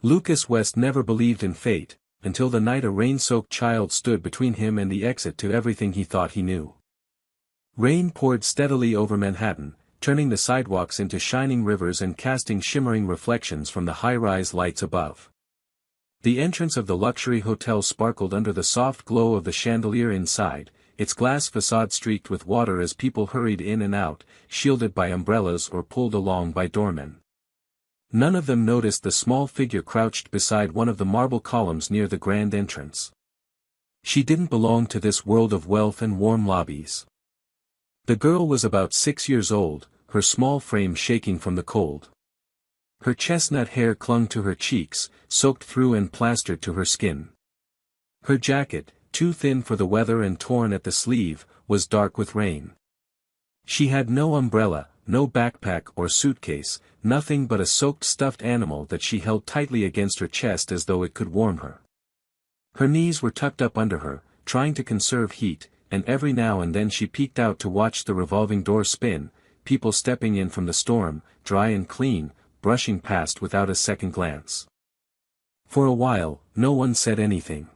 Lucas West never believed in fate, until the night a rain-soaked child stood between him and the exit to everything he thought he knew. Rain poured steadily over Manhattan, turning the sidewalks into shining rivers and casting shimmering reflections from the high-rise lights above. The entrance of the luxury hotel sparkled under the soft glow of the chandelier inside, its glass facade streaked with water as people hurried in and out, shielded by umbrellas or pulled along by doormen. None of them noticed the small figure crouched beside one of the marble columns near the grand entrance. She didn't belong to this world of wealth and warm lobbies. The girl was about 6 years old, her small frame shaking from the cold. Her chestnut hair clung to her cheeks, soaked through and plastered to her skin. Her jacket, too thin for the weather and torn at the sleeve, was dark with rain. She had no umbrella, no backpack or suitcase, nothing but a soaked stuffed animal that she held tightly against her chest as though it could warm her. Her knees were tucked up under her, trying to conserve heat, and every now and then she peeked out to watch the revolving door spin, people stepping in from the storm, dry and clean, brushing past without a second glance. For a while, no one said anything.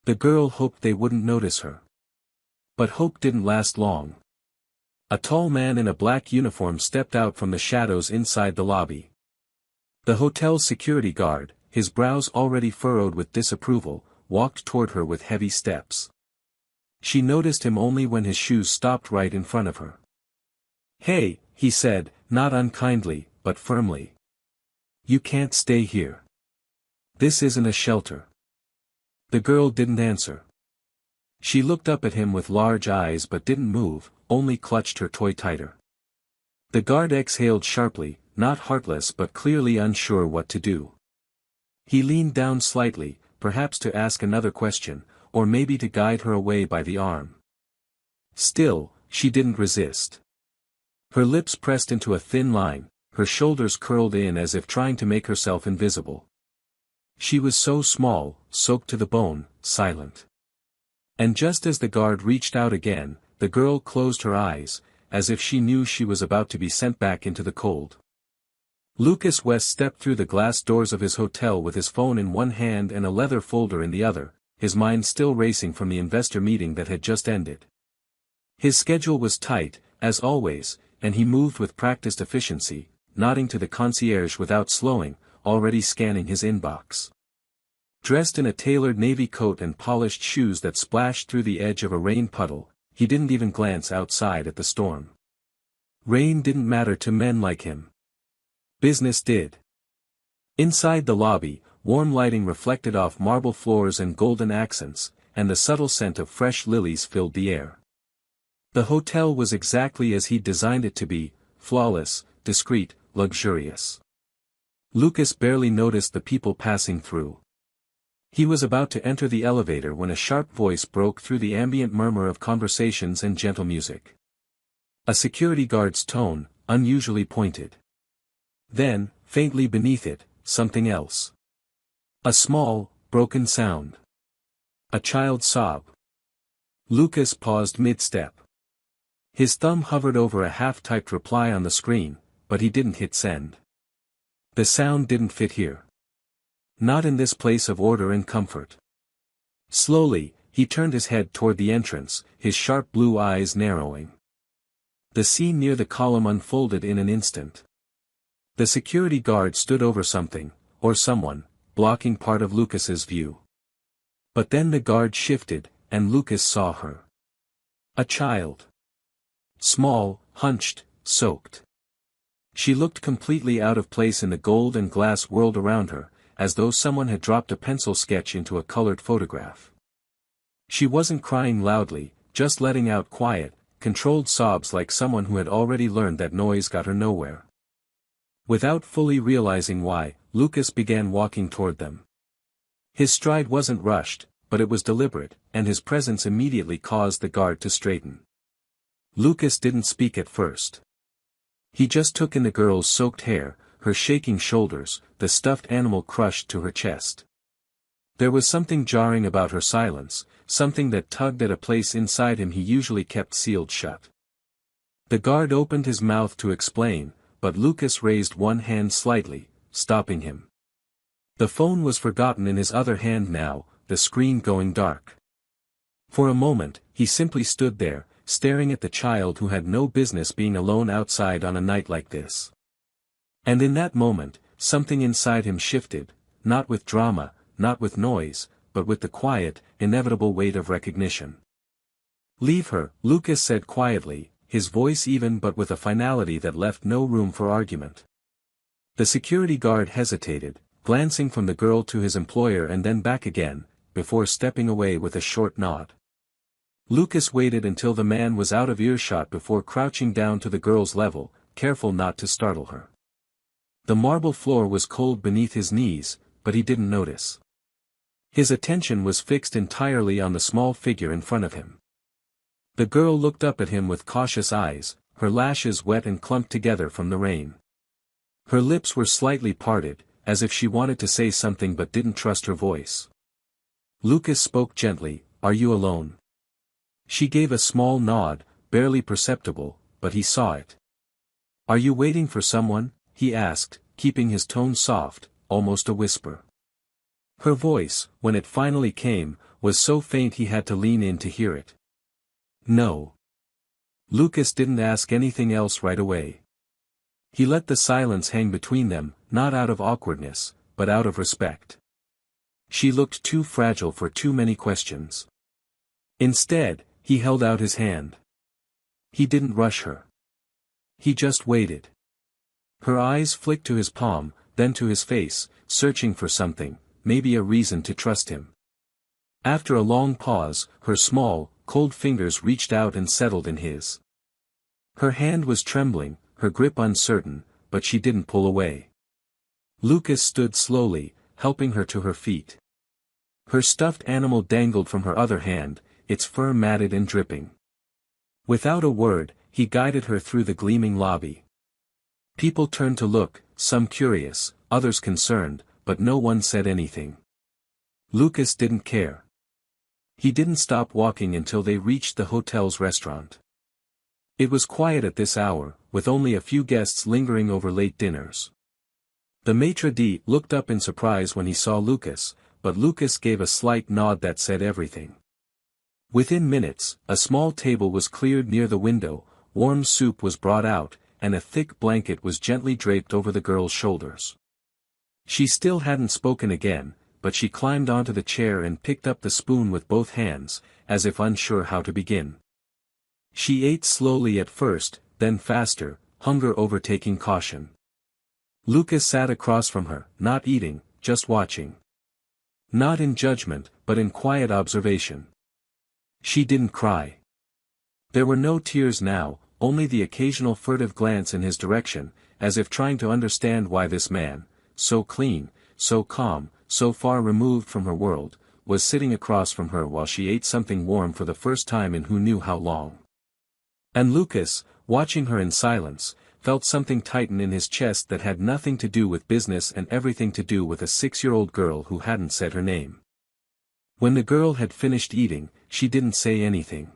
The girl hoped they wouldn't notice her. But hope didn't last long. A tall man in a black uniform stepped out from the shadows inside the lobby. The hotel's security guard, his brows already furrowed with disapproval, walked toward her with heavy steps. She noticed him only when his shoes stopped right in front of her. "Hey," he said, not unkindly, but firmly. "You can't stay here. This isn't a shelter." The girl didn't answer. She looked up at him with large eyes but didn't move, only clutched her toy tighter. The guard exhaled sharply, not heartless but clearly unsure what to do. He leaned down slightly, perhaps to ask another question, or maybe to guide her away by the arm. Still, she didn't resist. Her lips pressed into a thin line, her shoulders curled in as if trying to make herself invisible. She was so small, soaked to the bone, silent. And just as the guard reached out again, the girl closed her eyes, as if she knew she was about to be sent back into the cold. Lucas West stepped through the glass doors of his hotel with his phone in one hand and a leather folder in the other, his mind still racing from the investor meeting that had just ended. His schedule was tight, as always, and he moved with practiced efficiency, nodding to the concierge without slowing, already scanning his inbox. Dressed in a tailored navy coat and polished shoes that splashed through the edge of a rain puddle, he didn't even glance outside at the storm. Rain didn't matter to men like him. Business did. Inside the lobby, warm lighting reflected off marble floors and golden accents, and the subtle scent of fresh lilies filled the air. The hotel was exactly as he'd designed it to be, flawless, discreet, luxurious. Lucas barely noticed the people passing through. He was about to enter the elevator when a sharp voice broke through the ambient murmur of conversations and gentle music. A security guard's tone, unusually pointed. Then, faintly beneath it, something else. A small, broken sound. A child's sob. Lucas paused mid-step. His thumb hovered over a half-typed reply on the screen, but he didn't hit send. The sound didn't fit here. Not in this place of order and comfort. Slowly, he turned his head toward the entrance, his sharp blue eyes narrowing. The scene near the column unfolded in an instant. The security guard stood over something, or someone, blocking part of Lucas's view. But then the guard shifted, and Lucas saw her. A child. Small, hunched, soaked. She looked completely out of place in the gold and glass world around her, as though someone had dropped a pencil sketch into a colored photograph. She wasn't crying loudly, just letting out quiet, controlled sobs like someone who had already learned that noise got her nowhere. Without fully realizing why, Lucas began walking toward them. His stride wasn't rushed, but it was deliberate, and his presence immediately caused the guard to straighten. Lucas didn't speak at first. He just took in the girl's soaked hair, her shaking shoulders, the stuffed animal crushed to her chest. There was something jarring about her silence, something that tugged at a place inside him he usually kept sealed shut. The guard opened his mouth to explain, but Lucas raised one hand slightly, stopping him. The phone was forgotten in his other hand now, the screen going dark. For a moment, he simply stood there, staring at the child who had no business being alone outside on a night like this. And in that moment, something inside him shifted, not with drama, not with noise, but with the quiet, inevitable weight of recognition. "Leave her," Lucas said quietly, his voice even but with a finality that left no room for argument. The security guard hesitated, glancing from the girl to his employer and then back again, before stepping away with a short nod. Lucas waited until the man was out of earshot before crouching down to the girl's level, careful not to startle her. The marble floor was cold beneath his knees, but he didn't notice. His attention was fixed entirely on the small figure in front of him. The girl looked up at him with cautious eyes, her lashes wet and clumped together from the rain. Her lips were slightly parted, as if she wanted to say something but didn't trust her voice. Lucas spoke gently, "Are you alone?" She gave a small nod, barely perceptible, but he saw it. "Are you waiting for someone?" he asked, keeping his tone soft, almost a whisper. Her voice, when it finally came, was so faint he had to lean in to hear it. "No." Lucas didn't ask anything else right away. He let the silence hang between them, not out of awkwardness, but out of respect. She looked too fragile for too many questions. Instead, he held out his hand. He didn't rush her. He just waited. Her eyes flicked to his palm, then to his face, searching for something, maybe a reason to trust him. After a long pause, her small, cold fingers reached out and settled in his. Her hand was trembling, her grip uncertain, but she didn't pull away. Lucas stood slowly, helping her to her feet. Her stuffed animal dangled from her other hand, its fur matted and dripping. Without a word, he guided her through the gleaming lobby. People turned to look, some curious, others concerned, but no one said anything. Lucas didn't care. He didn't stop walking until they reached the hotel's restaurant. It was quiet at this hour, with only a few guests lingering over late dinners. The maitre d' looked up in surprise when he saw Lucas, but Lucas gave a slight nod that said everything. Within minutes, a small table was cleared near the window, warm soup was brought out, and a thick blanket was gently draped over the girl's shoulders. She still hadn't spoken again, but she climbed onto the chair and picked up the spoon with both hands, as if unsure how to begin. She ate slowly at first, then faster, hunger overtaking caution. Lucas sat across from her, not eating, just watching. Not in judgment, but in quiet observation. She didn't cry. There were no tears now, only the occasional furtive glance in his direction, as if trying to understand why this man, so clean, so calm, so far removed from her world, was sitting across from her while she ate something warm for the first time in who knew how long. And Lucas, watching her in silence, felt something tighten in his chest that had nothing to do with business and everything to do with a 6-year-old girl who hadn't said her name. When the girl had finished eating, she didn't say anything.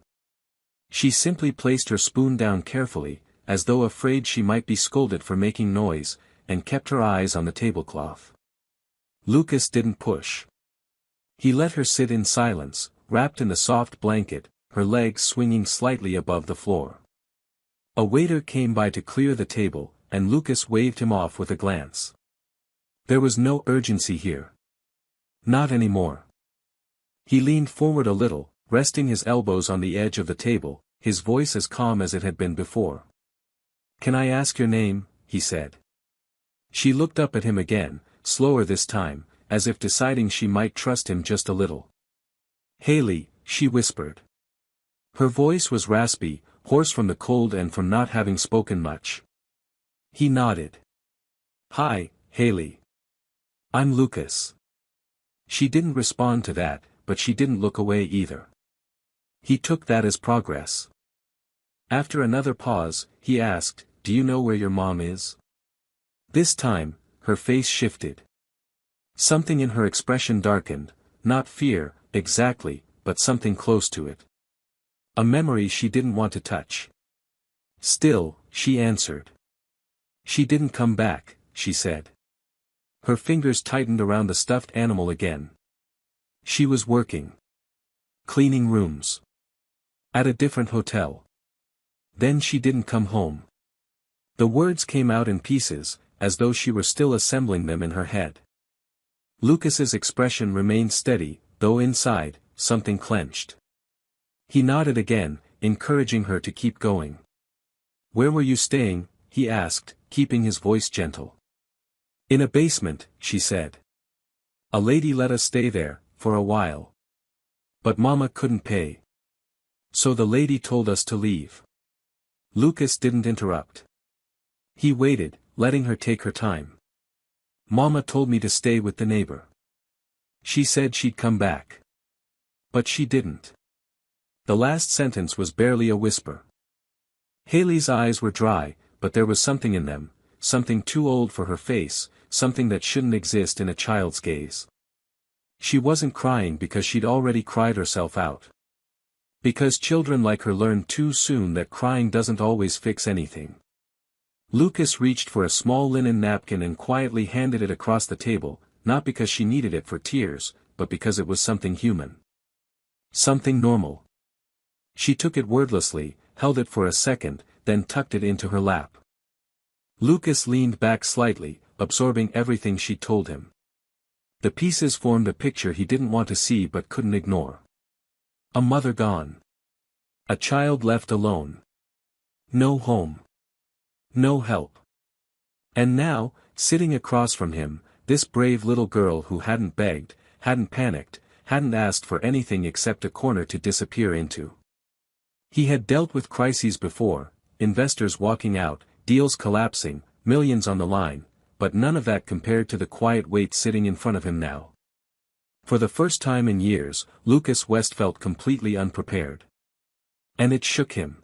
She simply placed her spoon down carefully, as though afraid she might be scolded for making noise, and kept her eyes on the tablecloth. Lucas didn't push. He let her sit in silence, wrapped in the soft blanket, her legs swinging slightly above the floor. A waiter came by to clear the table, and Lucas waved him off with a glance. There was no urgency here. Not anymore. He leaned forward a little, resting his elbows on the edge of the table, his voice as calm as it had been before. "Can I ask your name?" he said. She looked up at him again, slower this time, as if deciding she might trust him just a little. "Haley," she whispered. Her voice was raspy, hoarse from the cold and from not having spoken much. He nodded. "Hi, Haley. I'm Lucas." She didn't respond to that, but she didn't look away either. He took that as progress. After another pause, he asked, "Do you know where your mom is?" This time, her face shifted. Something in her expression darkened, not fear, exactly, but something close to it. A memory she didn't want to touch. Still, she answered. "She didn't come back," she said. Her fingers tightened around the stuffed animal again. She was working. Cleaning rooms. At a different hotel. Then she didn't come home. The words came out in pieces, as though she were still assembling them in her head. Lucas's expression remained steady, though inside, something clenched. He nodded again, encouraging her to keep going. "Where were you staying?" he asked, keeping his voice gentle. "In a basement," she said. "A lady let us stay there, for a while. But Mama couldn't pay. So the lady told us to leave." Lucas didn't interrupt. He waited, letting her take her time. "Mama told me to stay with the neighbor. She said she'd come back. But she didn't." The last sentence was barely a whisper. Haley's eyes were dry, but there was something in them, something too old for her face, something that shouldn't exist in a child's gaze. She wasn't crying because she'd already cried herself out. Because children like her learn too soon that crying doesn't always fix anything. Lucas reached for a small linen napkin and quietly handed it across the table, not because she needed it for tears, but because it was something human. Something normal. She took it wordlessly, held it for a second, then tucked it into her lap. Lucas leaned back slightly, absorbing everything she told him. The pieces formed a picture he didn't want to see but couldn't ignore. A mother gone. A child left alone. No home. No help. And now, sitting across from him, this brave little girl who hadn't begged, hadn't panicked, hadn't asked for anything except a corner to disappear into. He had dealt with crises before, investors walking out, deals collapsing, millions on the line, but none of that compared to the quiet weight sitting in front of him now. For the first time in years, Lucas West felt completely unprepared. And it shook him.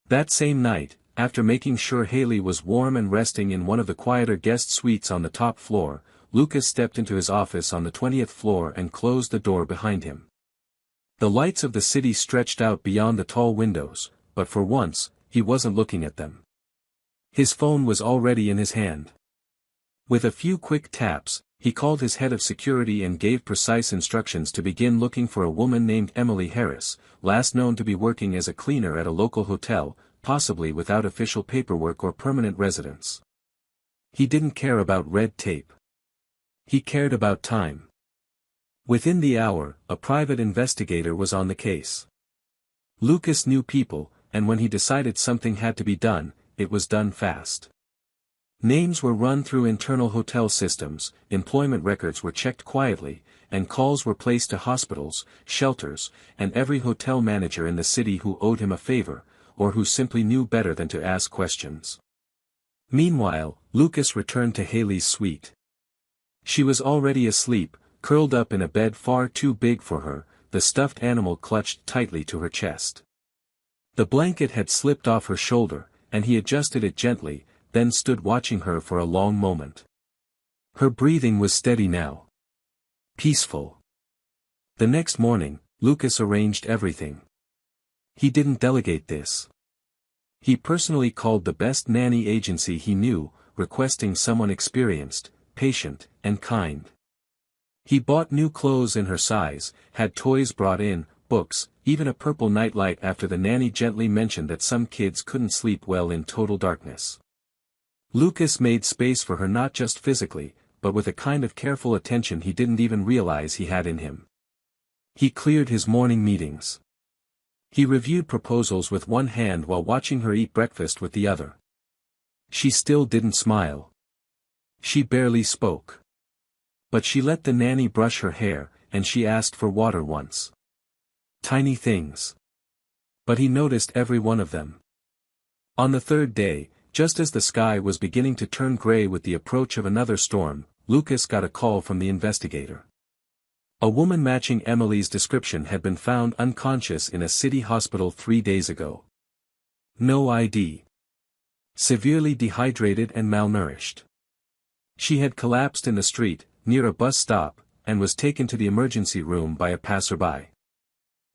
That same night, after making sure Haley was warm and resting in one of the quieter guest suites on the top floor, Lucas stepped into his office on the 20th floor and closed the door behind him. The lights of the city stretched out beyond the tall windows, but for once, he wasn't looking at them. His phone was already in his hand. With a few quick taps, he called his head of security and gave precise instructions to begin looking for a woman named Emily Harris, last known to be working as a cleaner at a local hotel, possibly without official paperwork or permanent residence. He didn't care about red tape. He cared about time. Within the hour, a private investigator was on the case. Lucas knew people, and when he decided something had to be done, it was done fast. Names were run through internal hotel systems, employment records were checked quietly, and calls were placed to hospitals, shelters, and every hotel manager in the city who owed him a favor, or who simply knew better than to ask questions. Meanwhile, Lucas returned to Haley's suite. She was already asleep, curled up in a bed far too big for her, the stuffed animal clutched tightly to her chest. The blanket had slipped off her shoulder, and he adjusted it gently, then stood watching her for a long moment. Her breathing was steady now. Peaceful. The next morning, Lucas arranged everything. He didn't delegate this. He personally called the best nanny agency he knew, requesting someone experienced, patient, and kind. He bought new clothes in her size, had toys brought in, books, even a purple nightlight after the nanny gently mentioned that some kids couldn't sleep well in total darkness. Lucas made space for her not just physically, but with a kind of careful attention he didn't even realize he had in him. He cleared his morning meetings. He reviewed proposals with one hand while watching her eat breakfast with the other. She still didn't smile. She barely spoke. But she let the nanny brush her hair, and she asked for water once. Tiny things. But he noticed every one of them. On the third day, just as the sky was beginning to turn gray with the approach of another storm, Lucas got a call from the investigator. A woman matching Emily's description had been found unconscious in a city hospital 3 days ago. No ID. Severely dehydrated and malnourished. She had collapsed in the street, near a bus stop, and was taken to the emergency room by a passerby.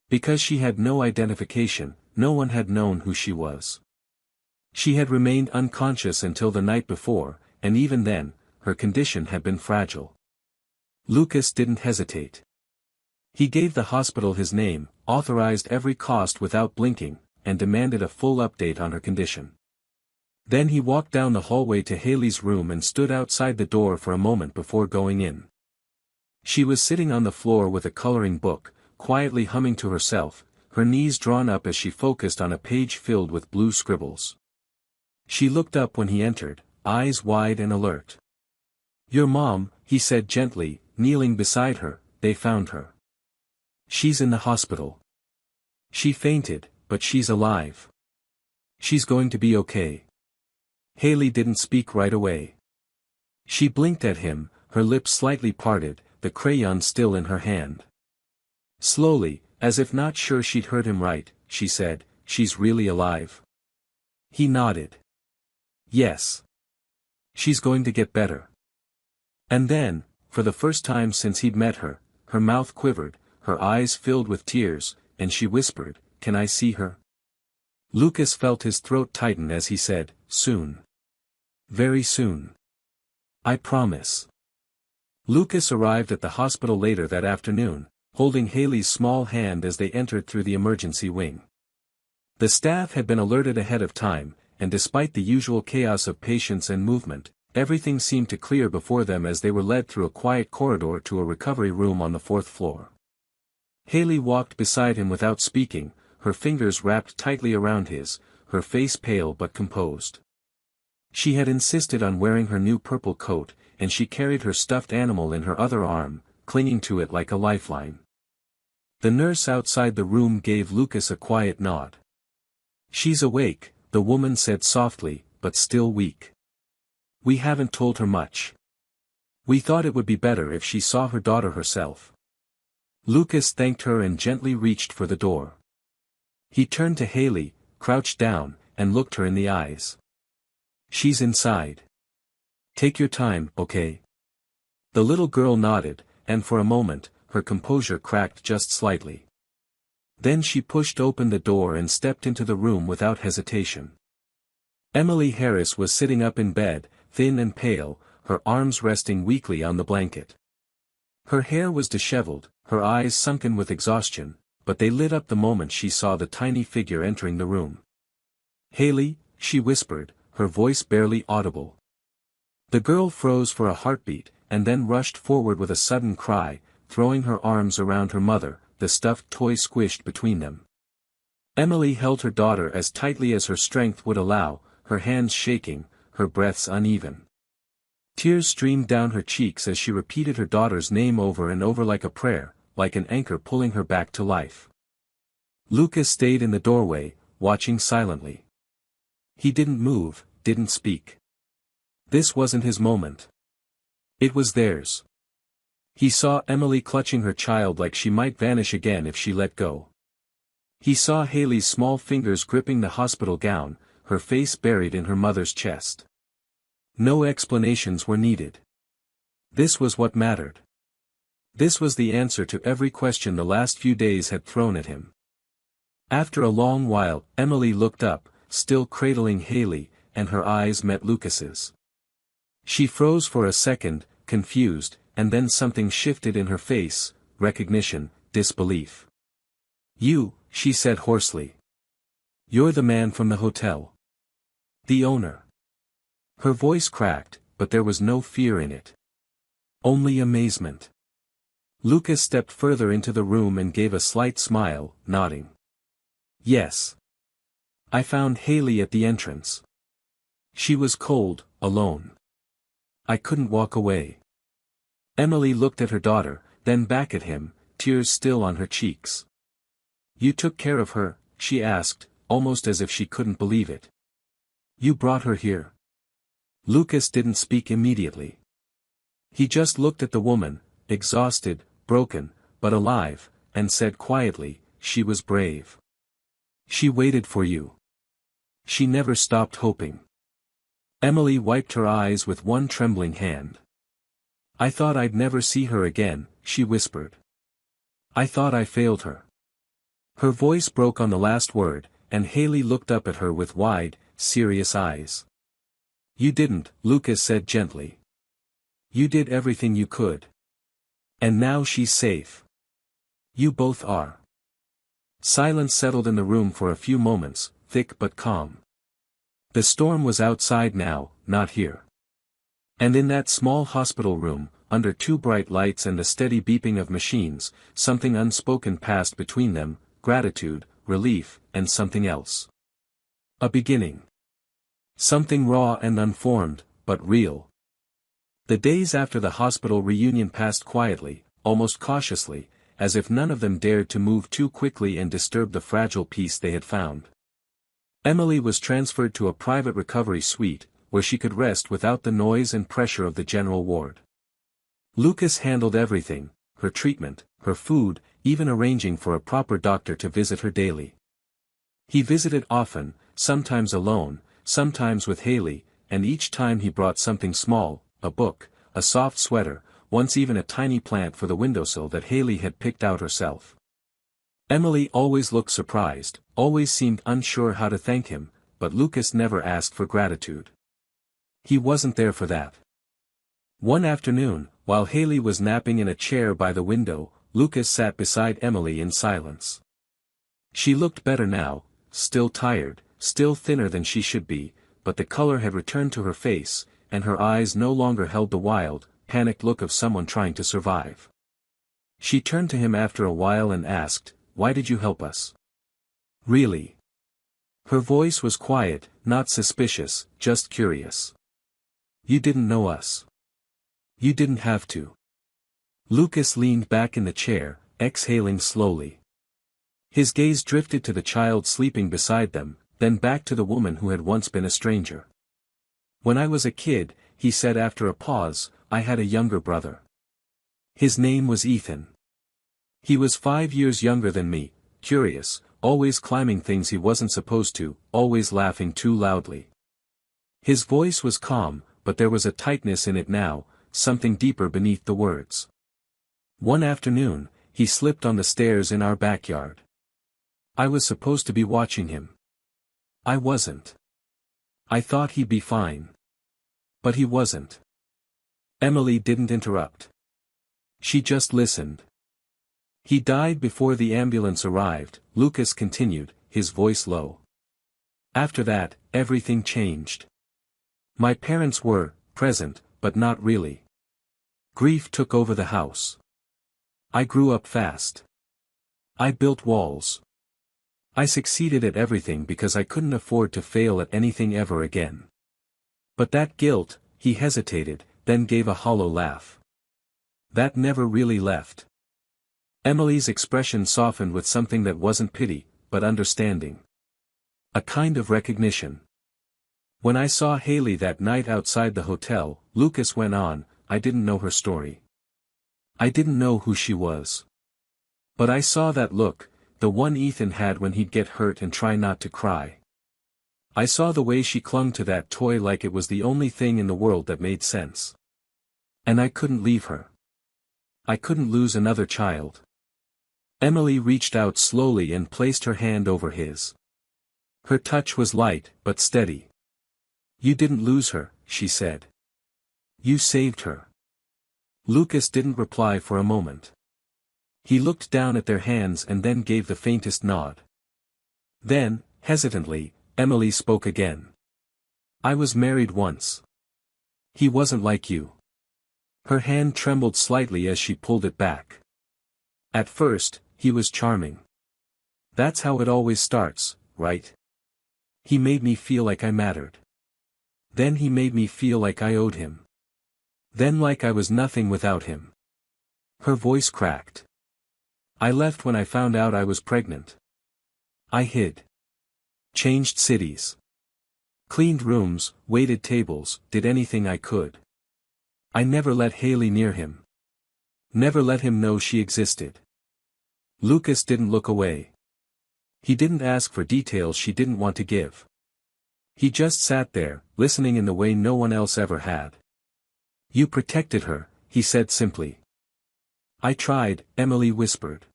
Because she had no identification, no one had known who she was. She had remained unconscious until the night before, and even then, her condition had been fragile. Lucas didn't hesitate. He gave the hospital his name, authorized every cost without blinking, and demanded a full update on her condition. Then he walked down the hallway to Haley's room and stood outside the door for a moment before going in. She was sitting on the floor with a coloring book, quietly humming to herself, her knees drawn up as she focused on a page filled with blue scribbles. She looked up when he entered, eyes wide and alert. "Your mom," he said gently, kneeling beside her. "They found her. She's in the hospital. She fainted, but she's alive. She's going to be okay." Haley didn't speak right away. She blinked at him, her lips slightly parted, the crayon still in her hand. Slowly, as if not sure she'd heard him right, she said, "She's really alive?" He nodded. "Yes. She's going to get better." And then, for the first time since he'd met her, her mouth quivered, her eyes filled with tears, and she whispered, "Can I see her?" Lucas felt his throat tighten as he said, "Soon. Very soon. I promise." Lucas arrived at the hospital later that afternoon, holding Haley's small hand as they entered through the emergency wing. The staff had been alerted ahead of time, and despite the usual chaos of patients and movement, everything seemed to clear before them as they were led through a quiet corridor to a recovery room on the 4th floor. Haley walked beside him without speaking, her fingers wrapped tightly around his, her face pale but composed. She had insisted on wearing her new purple coat, and she carried her stuffed animal in her other arm, clinging to it like a lifeline. The nurse outside the room gave Lucas a quiet nod. "She's awake," the woman said softly, "but still weak. We haven't told her much. We thought it would be better if she saw her daughter herself." Lucas thanked her and gently reached for the door. He turned to Haley, crouched down, and looked her in the eyes. "She's inside. Take your time, okay?" The little girl nodded, and for a moment, her composure cracked just slightly. Then she pushed open the door and stepped into the room without hesitation. Emily Harris was sitting up in bed, thin and pale, her arms resting weakly on the blanket. Her hair was disheveled, her eyes sunken with exhaustion, but they lit up the moment she saw the tiny figure entering the room. "Haley," she whispered, her voice barely audible. The girl froze for a heartbeat, and then rushed forward with a sudden cry, throwing her arms around her mother, the stuffed toy squished between them. Emily held her daughter as tightly as her strength would allow, her hands shaking, her breaths uneven. Tears streamed down her cheeks as she repeated her daughter's name over and over like a prayer, like an anchor pulling her back to life. Lucas stayed in the doorway, watching silently. He didn't move, didn't speak. This wasn't his moment. It was theirs. He saw Emily clutching her child like she might vanish again if she let go. He saw Haley's small fingers gripping the hospital gown, her face buried in her mother's chest. No explanations were needed. This was what mattered. This was the answer to every question the last few days had thrown at him. After a long while, Emily looked up, still cradling Haley, and her eyes met Lucas's. She froze for a second, confused, and then something shifted in her face, recognition, disbelief. "You," she said hoarsely. "You're the man from the hotel. The owner." Her voice cracked, but there was no fear in it. Only amazement. Lucas stepped further into the room and gave a slight smile, nodding. "Yes. I found Haley at the entrance. She was cold, alone. I couldn't walk away." Emily looked at her daughter, then back at him, tears still on her cheeks. "You took care of her?" she asked, almost as if she couldn't believe it. "You brought her here?" Lucas didn't speak immediately. He just looked at the woman, exhausted, broken, but alive, and said quietly, "She was brave. She waited for you. She never stopped hoping." Emily wiped her eyes with one trembling hand. "I thought I'd never see her again," she whispered. "I thought I failed her." Her voice broke on the last word, and Haley looked up at her with wide, serious eyes. "You didn't," Lucas said gently. You did everything you could. And now she's safe. You both are. Silence settled in the room for a few moments, thick but calm. The storm was outside now, not here. And in that small hospital room, under two bright lights and the steady beeping of machines, something unspoken passed between them, gratitude, relief, and something else. A beginning. Something raw and unformed, but real. The days after the hospital reunion passed quietly, almost cautiously, as if none of them dared to move too quickly and disturb the fragile peace they had found. Emily was transferred to a private recovery suite, where she could rest without the noise and pressure of the general ward. Lucas handled everything, her treatment, her food, even arranging for a proper doctor to visit her daily. He visited often, sometimes alone, sometimes with Haley, and each time he brought something small, a book, a soft sweater, once even a tiny plant for the windowsill that Haley had picked out herself. Emily always looked surprised, always seemed unsure how to thank him, but Lucas never asked for gratitude. He wasn't there for that. One afternoon, while Haley was napping in a chair by the window, Lucas sat beside Emily in silence. She looked better now, still tired, still thinner than she should be, but the color had returned to her face, and her eyes no longer held the wild, panicked look of someone trying to survive. She turned to him after a while and asked, "Why did you help us?" "Really?" Her voice was quiet, not suspicious, just curious. "You didn't know us. You didn't have to." Lucas leaned back in the chair, exhaling slowly. His gaze drifted to the child sleeping beside them, then back to the woman who had once been a stranger. "When I was a kid," he said after a pause, "I had a younger brother. His name was Ethan. He was 5 years younger than me, curious, always climbing things he wasn't supposed to, always laughing too loudly." His voice was calm, but there was a tightness in it now, something deeper beneath the words. "One afternoon, he slipped on the stairs in our backyard. I was supposed to be watching him. I wasn't. I thought he'd be fine. But he wasn't." Emily didn't interrupt. She just listened. "He died before the ambulance arrived," Lucas continued, his voice low. "After that, everything changed. My parents were present, but not really. Grief took over the house. I grew up fast. I built walls. I succeeded at everything because I couldn't afford to fail at anything ever again. But that guilt," he hesitated, then gave a hollow laugh. "That never really left." Emily's expression softened with something that wasn't pity, but understanding. A kind of recognition. "When I saw Haley that night outside the hotel," Lucas went on, "I didn't know her story. I didn't know who she was. But I saw that look, the one Ethan had when he'd get hurt and try not to cry. I saw the way she clung to that toy like it was the only thing in the world that made sense. And I couldn't leave her. I couldn't lose another child." Emily reached out slowly and placed her hand over his. Her touch was light, but steady. "You didn't lose her," she said. "You saved her." Lucas didn't reply for a moment. He looked down at their hands and then gave the faintest nod. Then, hesitantly, Emily spoke again. "I was married once. He wasn't like you." Her hand trembled slightly as she pulled it back. "At first, he was charming. That's how it always starts, right? He made me feel like I mattered. Then he made me feel like I owed him. Then like I was nothing without him." Her voice cracked. "I left when I found out I was pregnant. I hid. Changed cities. Cleaned rooms, waited tables, did anything I could. I never let Haley near him. Never let him know she existed." Lucas didn't look away. He didn't ask for details she didn't want to give. He just sat there, listening in the way no one else ever had. "You protected her," he said simply. "I tried," Emily whispered.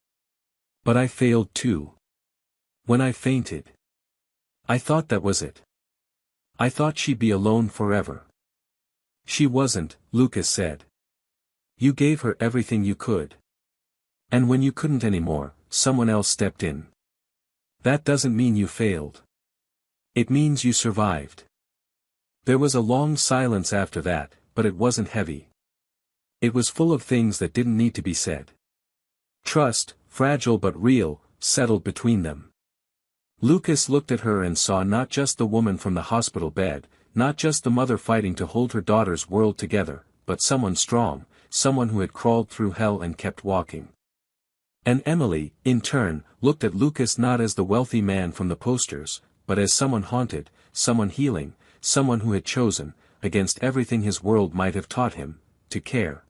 "But I failed too. When I fainted. I thought that was it. I thought she'd be alone forever. She wasn't, Lucas said. You gave her everything you could. And when you couldn't anymore, someone else stepped in. That doesn't mean you failed. It means you survived. There was a long silence after that, but it wasn't heavy. It was full of things that didn't need to be said. Trust, fragile but real, settled between them. Lucas looked at her and saw not just the woman from the hospital bed, not just the mother fighting to hold her daughter's world together, but someone strong, someone who had crawled through hell and kept walking. And Emily, in turn, looked at Lucas not as the wealthy man from the posters, but as someone haunted, someone healing, someone who had chosen, against everything his world might have taught him, to care.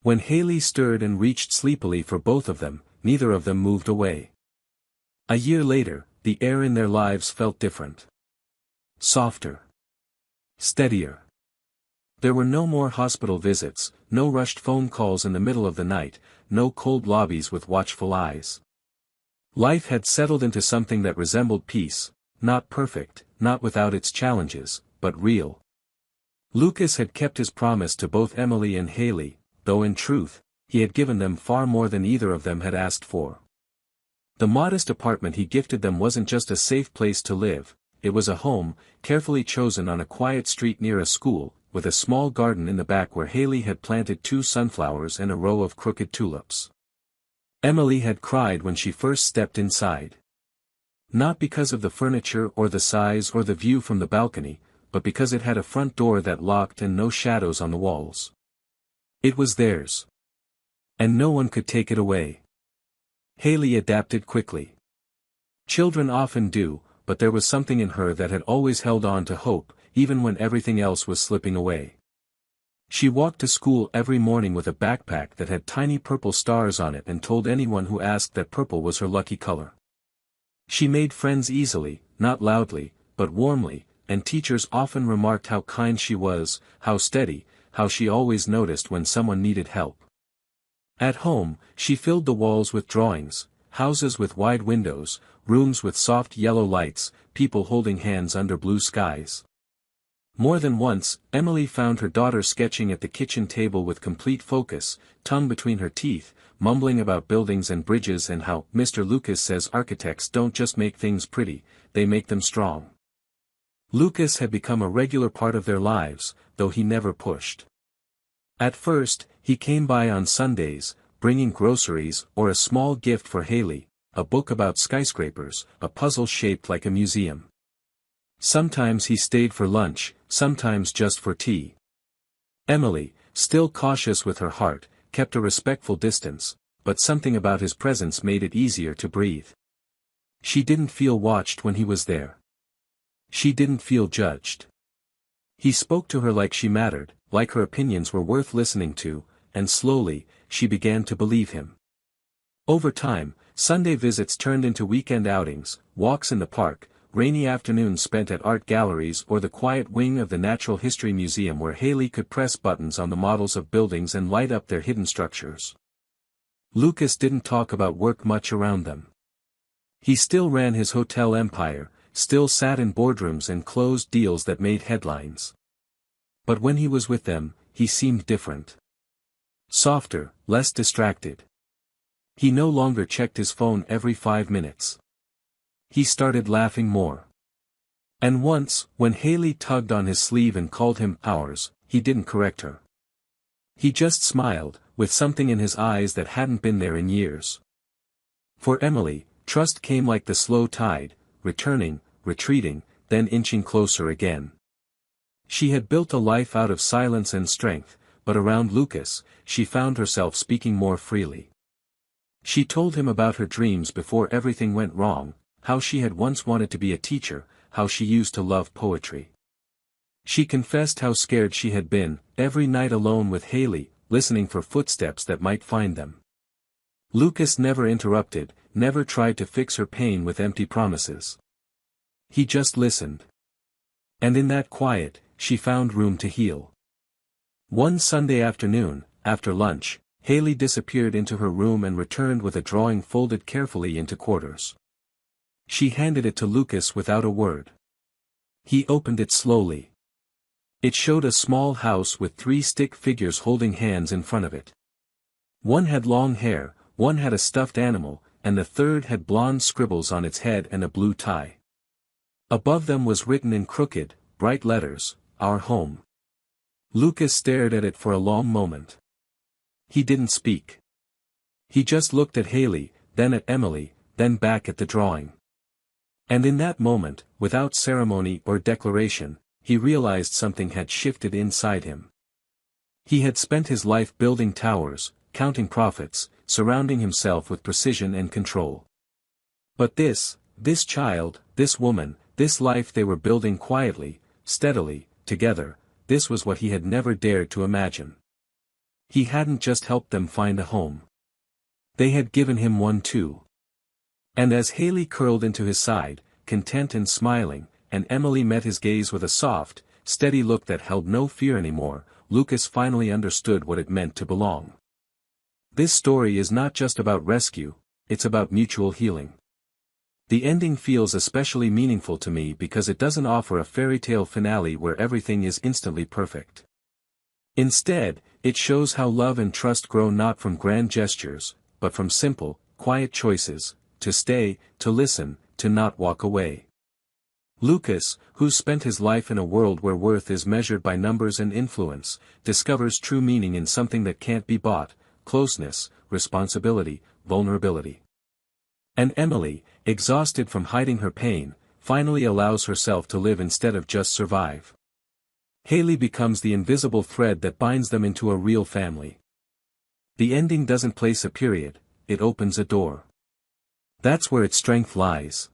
When Haley stirred and reached sleepily for both of them, neither of them moved away. A year later, the air in their lives felt different. Softer. Steadier. There were no more hospital visits, no rushed phone calls in the middle of the night, no cold lobbies with watchful eyes. Life had settled into something that resembled peace, not perfect, not without its challenges, but real. Lucas had kept his promise to both Emily and Haley, though in truth, he had given them far more than either of them had asked for. The modest apartment he gifted them wasn't just a safe place to live, it was a home, carefully chosen on a quiet street near a school, with a small garden in the back where Haley had planted 2 sunflowers and a row of crooked tulips. Emily had cried when she first stepped inside. Not because of the furniture or the size or the view from the balcony, but because it had a front door that locked and no shadows on the walls. It was theirs. And no one could take it away. Haley adapted quickly. Children often do, but there was something in her that had always held on to hope, even when everything else was slipping away. She walked to school every morning with a backpack that had tiny purple stars on it and told anyone who asked that purple was her lucky color. She made friends easily, not loudly, but warmly, and teachers often remarked how kind she was, how steady, how she always noticed when someone needed help. At home, she filled the walls with drawings, houses with wide windows, rooms with soft yellow lights, people holding hands under blue skies. More than once, Emily found her daughter sketching at the kitchen table with complete focus, tongue between her teeth, mumbling about buildings and bridges and how Mr. Lucas says architects don't just make things pretty, they make them strong. Lucas had become a regular part of their lives, though he never pushed. At first, he came by on Sundays, bringing groceries or a small gift for Haley, a book about skyscrapers, a puzzle shaped like a museum. Sometimes he stayed for lunch, sometimes just for tea. Emily, still cautious with her heart, kept a respectful distance, but something about his presence made it easier to breathe. She didn't feel watched when he was there. She didn't feel judged. He spoke to her like she mattered, like her opinions were worth listening to, and slowly, she began to believe him. Over time, Sunday visits turned into weekend outings, walks in the park, rainy afternoons spent at art galleries or the quiet wing of the Natural History Museum where Haley could press buttons on the models of buildings and light up their hidden structures. Lucas didn't talk about work much around them. He still ran his hotel empire, still sat in boardrooms and closed deals that made headlines. But when he was with them, he seemed different. Softer, less distracted. He no longer checked his phone every 5 minutes. He started laughing more. And once, when Haley tugged on his sleeve and called him ours, he didn't correct her. He just smiled, with something in his eyes that hadn't been there in years. For Emily, trust came like the slow tide, returning, retreating, then inching closer again. She had built a life out of silence and strength, but around Lucas, she found herself speaking more freely. She told him about her dreams before everything went wrong, how she had once wanted to be a teacher, how she used to love poetry. She confessed how scared she had been, every night alone with Haley, listening for footsteps that might find them. Lucas never interrupted, never tried to fix her pain with empty promises. He just listened. And in that quiet, she found room to heal. One Sunday afternoon, after lunch, Haley disappeared into her room and returned with a drawing folded carefully into quarters. She handed it to Lucas without a word. He opened it slowly. It showed a small house with 3 stick figures holding hands in front of it. One had long hair, one had a stuffed animal, and the third had blonde scribbles on its head and a blue tie. Above them was written in crooked, bright letters, "Our Home." Lucas stared at it for a long moment. He didn't speak. He just looked at Haley, then at Emily, then back at the drawing. And in that moment, without ceremony or declaration, he realized something had shifted inside him. He had spent his life building towers, counting profits, surrounding himself with precision and control. But this child, this woman, this life they were building quietly, steadily, together, this was what he had never dared to imagine. He hadn't just helped them find a home. They had given him one too. And as Haley curled into his side, content and smiling, and Emily met his gaze with a soft, steady look that held no fear anymore, Lucas finally understood what it meant to belong. This story is not just about rescue, it's about mutual healing. The ending feels especially meaningful to me because it doesn't offer a fairy tale finale where everything is instantly perfect. Instead, it shows how love and trust grow not from grand gestures, but from simple, quiet choices, to stay, to listen, to not walk away. Lucas, who's spent his life in a world where worth is measured by numbers and influence, discovers true meaning in something that can't be bought: closeness, responsibility, vulnerability. And Emily, exhausted from hiding her pain, finally allows herself to live instead of just survive. Haley becomes the invisible thread that binds them into a real family. The ending doesn't place a period, it opens a door. That's where its strength lies.